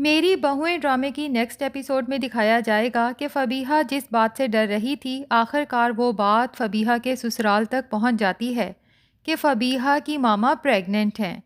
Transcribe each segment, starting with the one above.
میری بہویں ڈرامے کی نیکسٹ ایپیسوڈ میں دکھایا جائے گا کہ فبیہا جس بات سے ڈر رہی تھی آخر کار وہ بات فبیہا کے سسرال تک پہنچ جاتی ہے کہ فبیہا کی ماما پریگننٹ ہیں۔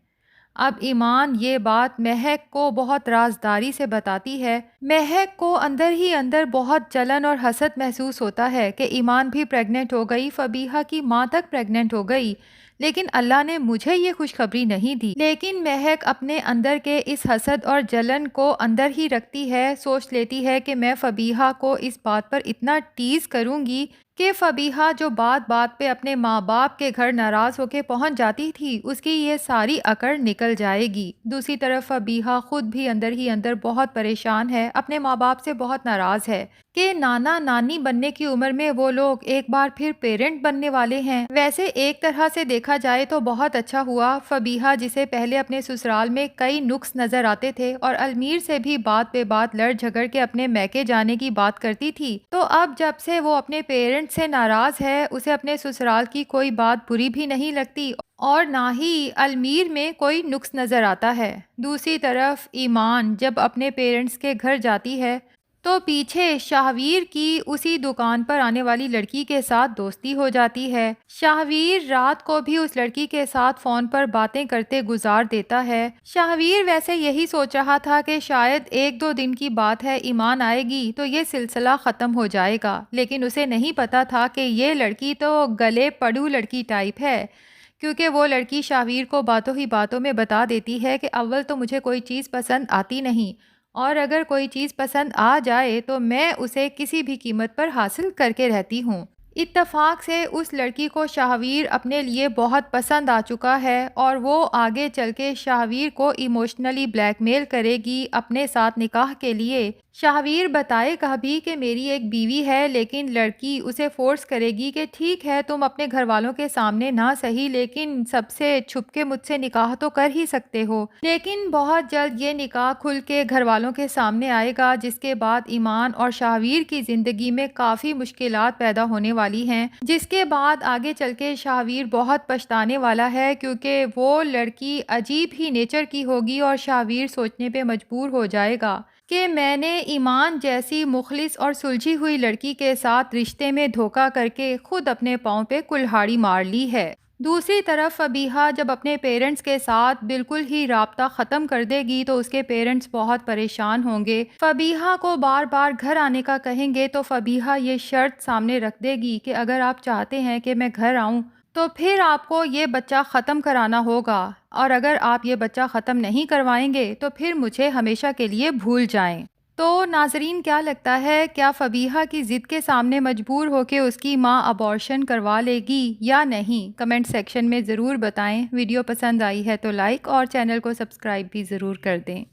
اب ایمان یہ بات مہک کو بہت رازداری سے بتاتی ہے۔ مہک کو اندر ہی اندر بہت جلن اور حسد محسوس ہوتا ہے کہ ایمان بھی پریگننٹ ہو گئی، فبیہا کی ماں تک پریگننٹ ہو گئی، لیکن اللہ نے مجھے یہ خوشخبری نہیں دی۔ لیکن مہک اپنے اندر کے اس حسد اور جلن کو اندر ہی رکھتی ہے، سوچ لیتی ہے کہ میں فبیہا کو اس بات پر اتنا ٹیز کروں گی کہ فبیہا جو بات بات پہ اپنے ماں باپ کے گھر ناراض ہو کے پہنچ جاتی تھی اس کی یہ ساری اکڑ نکل جائے گی۔ دوسری طرف فبیہا خود بھی اندر ہی اندر بہت پریشان ہے، اپنے ماں باپ سے بہت ناراض ہے کہ نانا نانی بننے کی عمر میں وہ لوگ ایک بار پھر پیرنٹ بننے والے ہیں۔ ویسے ایک طرح سے دیکھا جائے تو بہت اچھا ہوا، فبیہا جسے پہلے اپنے سسرال میں کئی نقص نظر آتے تھے اور المیر سے بھی بات پہ بات لڑ جھگڑ کے اپنے میکے جانے کی بات کرتی تھی، تو اب جب سے وہ اپنے پیرنٹ سے ناراض ہے اسے اپنے سسرال کی کوئی بات بری بھی نہیں لگتی اور نہ ہی المیر میں کوئی نقص نظر آتا ہے۔ دوسری طرف ایمان جب اپنے پیرنٹس کے گھر جاتی ہے تو پیچھے شاہویر کی اسی دکان پر آنے والی لڑکی کے ساتھ دوستی ہو جاتی ہے۔ شاہویر رات کو بھی اس لڑکی کے ساتھ فون پر باتیں کرتے گزار دیتا ہے۔ شاہویر ویسے یہی سوچ رہا تھا کہ شاید ایک دو دن کی بات ہے، ایمان آئے گی تو یہ سلسلہ ختم ہو جائے گا، لیکن اسے نہیں پتا تھا کہ یہ لڑکی تو گلے پڑو لڑکی ٹائپ ہے، کیونکہ وہ لڑکی شاہویر کو باتوں ہی باتوں میں بتا دیتی ہے کہ اول تو مجھے کوئی چیز پسند آتی نہیں، اور اگر کوئی چیز پسند آ جائے تو میں اسے کسی بھی قیمت پر حاصل کر کے رہتی ہوں۔ اتفاق سے اس لڑکی کو شاہویر اپنے لیے بہت پسند آ چکا ہے اور وہ آگے چل کے شاہویر کو ایموشنلی بلیک میل کرے گی اپنے ساتھ نکاح کے لیے۔ شاہویر بتائے گا بھی کہ میری ایک بیوی ہے، لیکن لڑکی اسے فورس کرے گی کہ ٹھیک ہے تم اپنے گھر والوں کے سامنے نہ صحیح لیکن سب سے چھپ کے مجھ سے نکاح تو کر ہی سکتے ہو۔ لیکن بہت جلد یہ نکاح کھل کے گھر والوں کے سامنے آئے گا، جس کے بعد ایمان اور شاہویر کی زندگی میں کافی مشکلات پیدا ہونے والی ہیں، جس کے بعد آگے چل کے شاہویر بہت پچھتانے والا ہے، کیونکہ وہ لڑکی عجیب ہی نیچر کی ہوگی اور شاہویر سوچنے پہ مجبور ہو جائے گا کہ میں نے ایمان جیسی مخلص اور سلجھی ہوئی لڑکی کے ساتھ رشتے میں دھوکہ کر کے خود اپنے پاؤں پہ کلہاڑی مار لی ہے۔ دوسری طرف فبیہا جب اپنے پیرنٹس کے ساتھ بالکل ہی رابطہ ختم کر دے گی تو اس کے پیرنٹس بہت پریشان ہوں گے۔ فبیہا کو بار بار گھر آنے کا کہیں گے تو فبیہا یہ شرط سامنے رکھ دے گی کہ اگر آپ چاہتے ہیں کہ میں گھر آؤں تو پھر آپ کو یہ بچہ ختم کرانا ہوگا، اور اگر آپ یہ بچہ ختم نہیں کروائیں گے تو پھر مجھے ہمیشہ کے لیے بھول جائیں۔ تو ناظرین کیا لگتا ہے، کیا فبیہا کی ضد کے سامنے مجبور ہو کے اس کی ماں ابارشن کروا لے گی یا نہیں؟ کمنٹ سیکشن میں ضرور بتائیں۔ ویڈیو پسند آئی ہے تو لائک اور چینل کو سبسکرائب بھی ضرور کر دیں۔